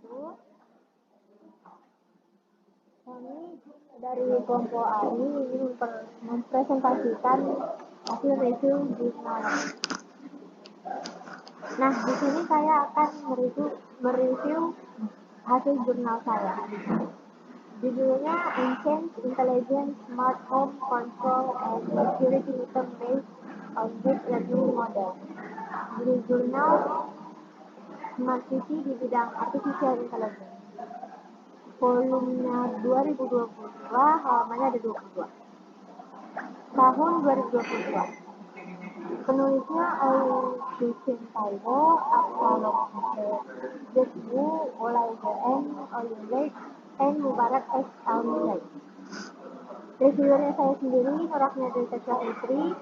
itu kami dari kelompok AI ingin mempresentasikan hasil review jurnal. Nah, di sini saya akan mereview hasil jurnal saya. Judulnya Ancient Intelligent Smart Home Control and Security System Based on Deep Learning Model. Judul jurnal Smart City di bidang Artificial Intelligence. Volumenya 2022, halamannya ada 22. Tahun 2022. Penulisnya Christian Taiwo, Absalom Jesbu, Olaide N. Oliveira, and Mubarak S. Al-Mulai. Reviewernya saya sendiri, Nurafnia Detekta Putri.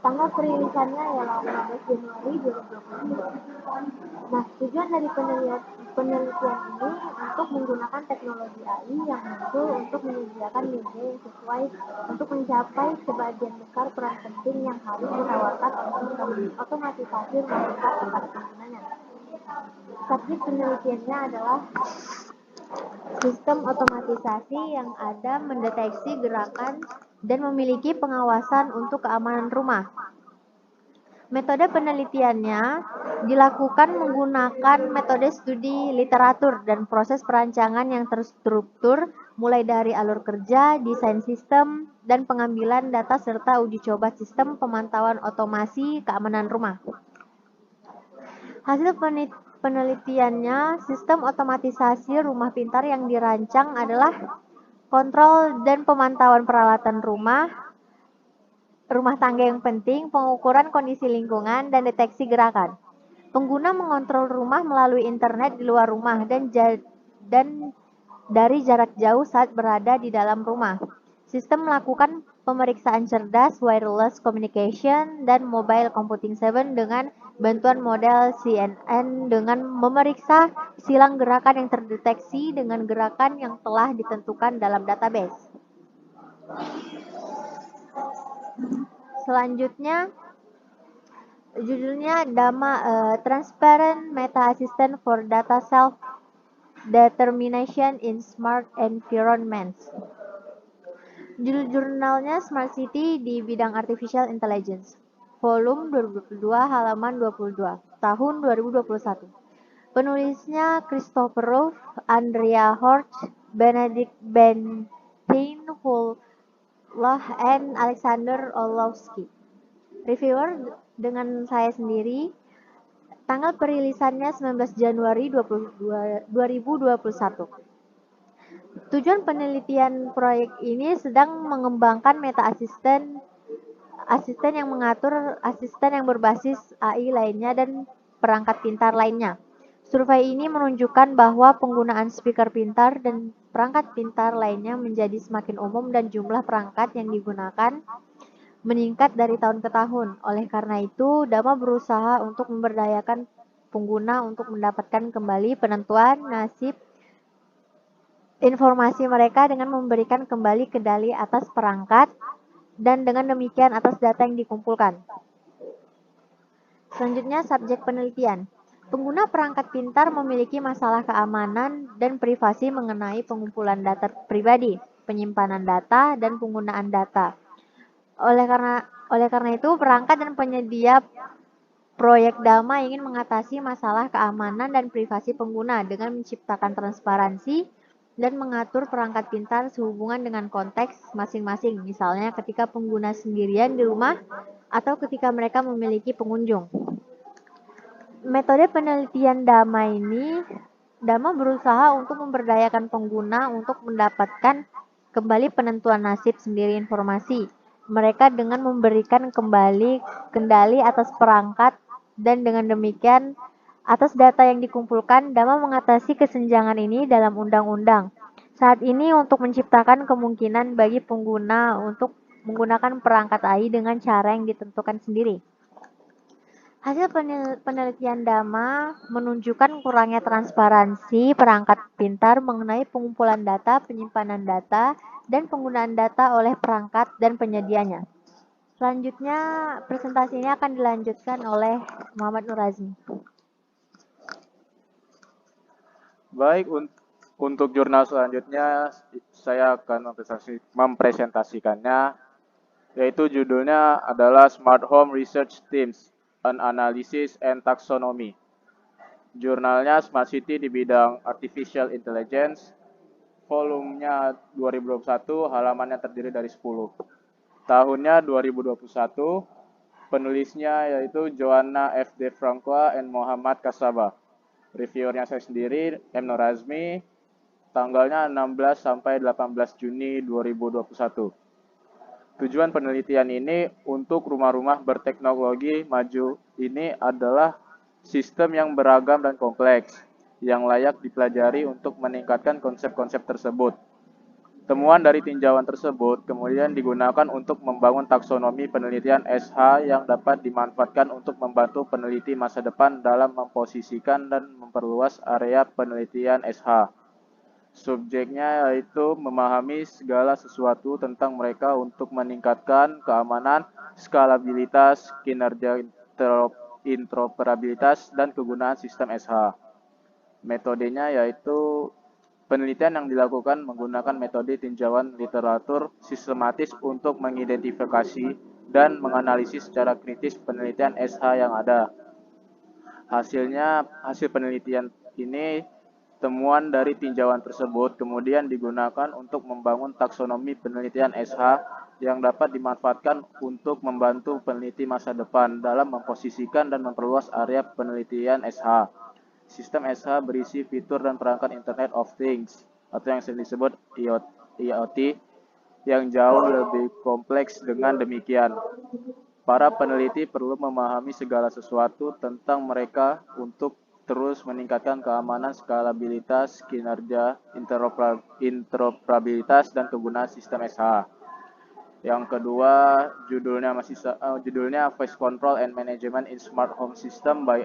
Tanggal perilisannya ialah 15 Januari 2022. Nah, tujuan dari penelitian ini untuk menggunakan teknologi AI yang muncul untuk menyediakan media yang sesuai untuk mencapai sebagian besar peran penting yang harus ditawarkan oleh otomatisasi rumah tangga kepada penggunanya. Subjek penelitiannya adalah sistem otomatisasi yang ada mendeteksi gerakan dan memiliki pengawasan untuk keamanan rumah. Metode penelitiannya dilakukan menggunakan metode studi literatur dan proses perancangan yang terstruktur mulai dari alur kerja, desain sistem, dan pengambilan data serta uji coba sistem pemantauan otomasi keamanan rumah. Hasil penelitiannya, sistem otomatisasi rumah pintar yang dirancang adalah kontrol dan pemantauan peralatan rumah tangga yang penting, pengukuran kondisi lingkungan, dan deteksi gerakan. Pengguna mengontrol rumah melalui internet di luar rumah dan dari jarak jauh saat berada di dalam rumah. Sistem melakukan pemeriksaan cerdas, wireless communication, dan mobile computing 7 dengan bantuan model CNN dengan memeriksa silang gerakan yang terdeteksi dengan gerakan yang telah ditentukan dalam database. Selanjutnya, judulnya Transparent Meta Assistant for Data Self-Determination in Smart Environments. Judul jurnalnya Smart City di bidang Artificial Intelligence. Volume 2022, halaman 22, tahun 2021. Penulisnya Christopher Ruff, Andrea Horch, Benedict Bentin, and Alexander Orlovsky. Reviewer dengan saya sendiri. Tanggal perilisannya 19 Januari 2021. Tujuan penelitian proyek ini sedang mengembangkan meta asisten yang mengatur asisten yang berbasis AI lainnya dan perangkat pintar lainnya. Survei ini menunjukkan bahwa penggunaan speaker pintar dan perangkat pintar lainnya menjadi semakin umum dan jumlah perangkat yang digunakan meningkat dari tahun ke tahun. Oleh karena itu, Dama berusaha untuk memberdayakan pengguna untuk mendapatkan kembali penentuan nasib informasi mereka dengan memberikan kembali kendali atas perangkat dan dengan demikian atas data yang dikumpulkan. Selanjutnya, subjek penelitian. Pengguna perangkat pintar memiliki masalah keamanan dan privasi mengenai pengumpulan data pribadi, penyimpanan data, dan penggunaan data. Oleh karena itu, perangkat dan penyedia proyek Dama ingin mengatasi masalah keamanan dan privasi pengguna dengan menciptakan transparansi dan mengatur perangkat pintar sehubungan dengan konteks masing-masing, misalnya ketika pengguna sendirian di rumah atau ketika mereka memiliki pengunjung. Metode penelitian Dama berusaha untuk memberdayakan pengguna untuk mendapatkan kembali penentuan nasib sendiri informasi mereka dengan memberikan kembali kendali atas perangkat dan dengan demikian atas data yang dikumpulkan. Dama mengatasi kesenjangan ini dalam undang-undang saat ini untuk menciptakan kemungkinan bagi pengguna untuk menggunakan perangkat AI dengan cara yang ditentukan sendiri. Hasil penelitian Dama menunjukkan kurangnya transparansi perangkat pintar mengenai pengumpulan data, penyimpanan data, dan penggunaan data oleh perangkat dan penyedianya. Selanjutnya, presentasi ini akan dilanjutkan oleh Muhammad Nur Azmi. Baik, untuk jurnal selanjutnya saya akan mempresentasikannya, yaitu judulnya adalah Smart Home Research Teams, An Analysis and Taxonomy. Jurnalnya Smart City di bidang Artificial Intelligence, volumenya 2021, halamannya terdiri dari 10. Tahunnya 2021, penulisnya yaitu Joanna F. De Franqua and Muhammad Kasaba. Reviewernya saya sendiri, M. Norazmi, tanggalnya 16 sampai 18 Juni 2021. Tujuan penelitian ini untuk rumah-rumah berteknologi maju ini adalah sistem yang beragam dan kompleks, yang layak dipelajari untuk meningkatkan konsep-konsep tersebut. Temuan dari tinjauan tersebut kemudian digunakan untuk membangun taksonomi penelitian SH yang dapat dimanfaatkan untuk membantu peneliti masa depan dalam memposisikan dan memperluas area penelitian SH. Subjeknya yaitu memahami segala sesuatu tentang mereka untuk meningkatkan keamanan, skalabilitas, kinerja interoperabilitas, dan kegunaan sistem SH. Metodenya yaitu penelitian yang dilakukan menggunakan metode tinjauan literatur sistematis untuk mengidentifikasi dan menganalisis secara kritis penelitian SH yang ada. Hasil penelitian ini, temuan dari tinjauan tersebut kemudian digunakan untuk membangun taksonomi penelitian SH yang dapat dimanfaatkan untuk membantu peneliti masa depan dalam memposisikan dan memperluas area penelitian SH. Sistem SH berisi fitur dan perangkat Internet of Things atau yang sering disebut IoT yang jauh lebih kompleks. Dengan demikian, para peneliti perlu memahami segala sesuatu tentang mereka untuk terus meningkatkan keamanan, skalabilitas, kinerja, interoperabilitas, dan kegunaan sistem SH. Yang kedua, judulnya Voice Control and Management in Smart Home System by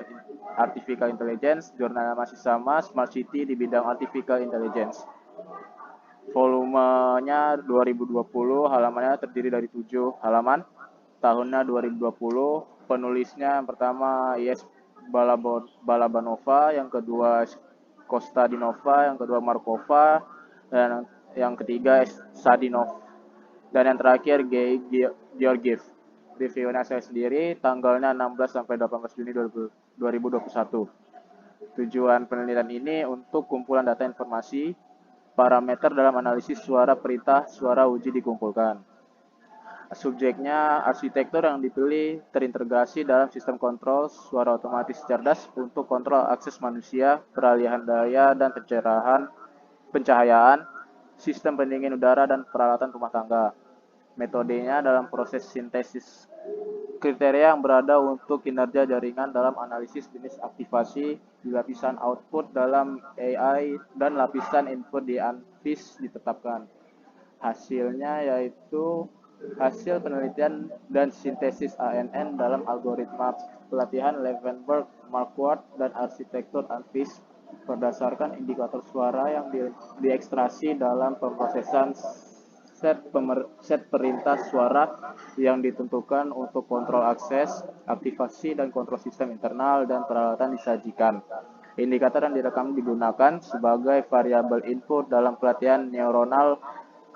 Artificial Intelligence. Jurnalnya masih sama, Smart City di bidang Artificial Intelligence. Volumenya 2020, halamannya terdiri dari 7 halaman. Tahunnya 2020, penulisnya yang pertama Yes Balabanova, yang kedua Kostadinova, yang kedua Markova, dan yang ketiga Sadinov, dan yang terakhir Georgiev. Reviewnya saya sendiri, tanggalnya 16 sampai 18 Juni 2021. Tujuan penelitian ini untuk kumpulan data informasi, parameter dalam analisis suara perintah, suara uji dikumpulkan. Subjeknya arsitektur yang dipilih terintegrasi dalam sistem kontrol suara otomatis cerdas untuk kontrol akses manusia, peralihan daya dan pencahayaan, sistem pendingin udara dan peralatan rumah tangga. Metodenya dalam proses sintesis kriteria yang berada untuk kinerja jaringan dalam analisis jenis aktivasi di lapisan output dalam AI dan lapisan input di ANFIS ditetapkan. Hasilnya yaitu hasil penelitian dan sintesis ANN dalam algoritma pelatihan Levenberg, Marquardt, dan arsitektur ANFIS berdasarkan indikator suara yang diekstraksi dalam pemrosesan set perintah suara yang ditentukan untuk kontrol akses, aktivasi, dan kontrol sistem internal dan peralatan disajikan. Indikator yang direkam digunakan sebagai variabel input dalam pelatihan neuronal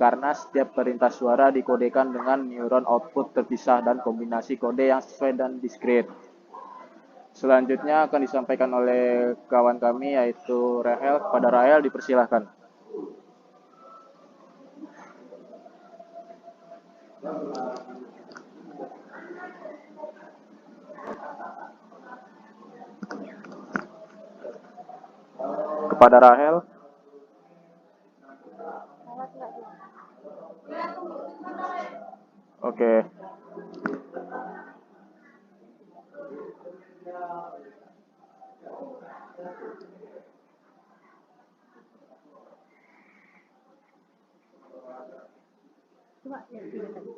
karena setiap perintah suara dikodekan dengan neuron output terpisah dan kombinasi kode yang sesuai dan diskrit. Selanjutnya akan disampaikan oleh kawan kami yaitu Rahel. Kepada Rahel dipersilahkan. Kepada Rahel. Oke. Coba yang tiga tadi.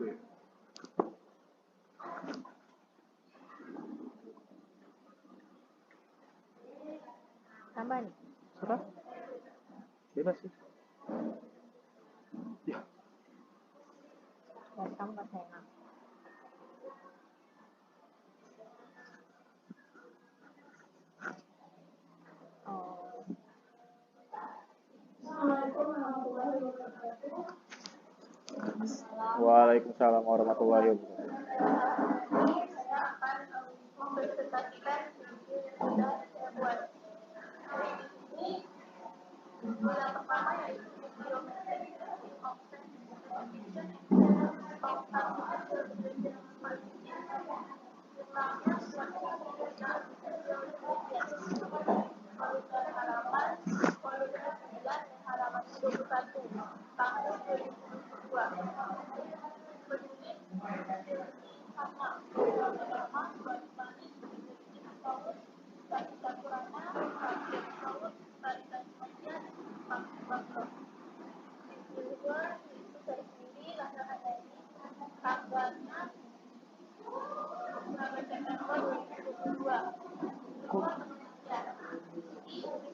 gitu ya. Tambah nih. Serah. Bebas sih. Ya. Dan kamu gak sayang. Oh. Waalaikumsalam warahmatullahi wabarakatuh.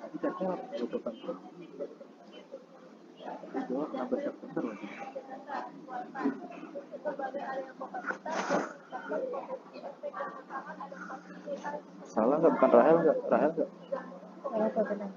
Kita telat butuh kantor. Itu 16 September lagi. Salah nggak? Bukan Rahel nggak? Rahel nggak? Apa benar?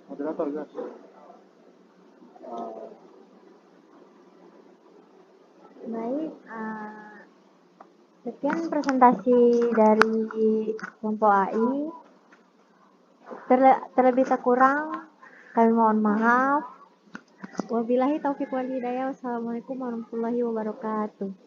Moderator guys. Baik, sekian presentasi dari kelompok AI. Terlebih tak kurang, kami mohon maaf. Wabillahi taufiq wal hidayah. Wassalamualaikum warahmatullahi wabarakatuh.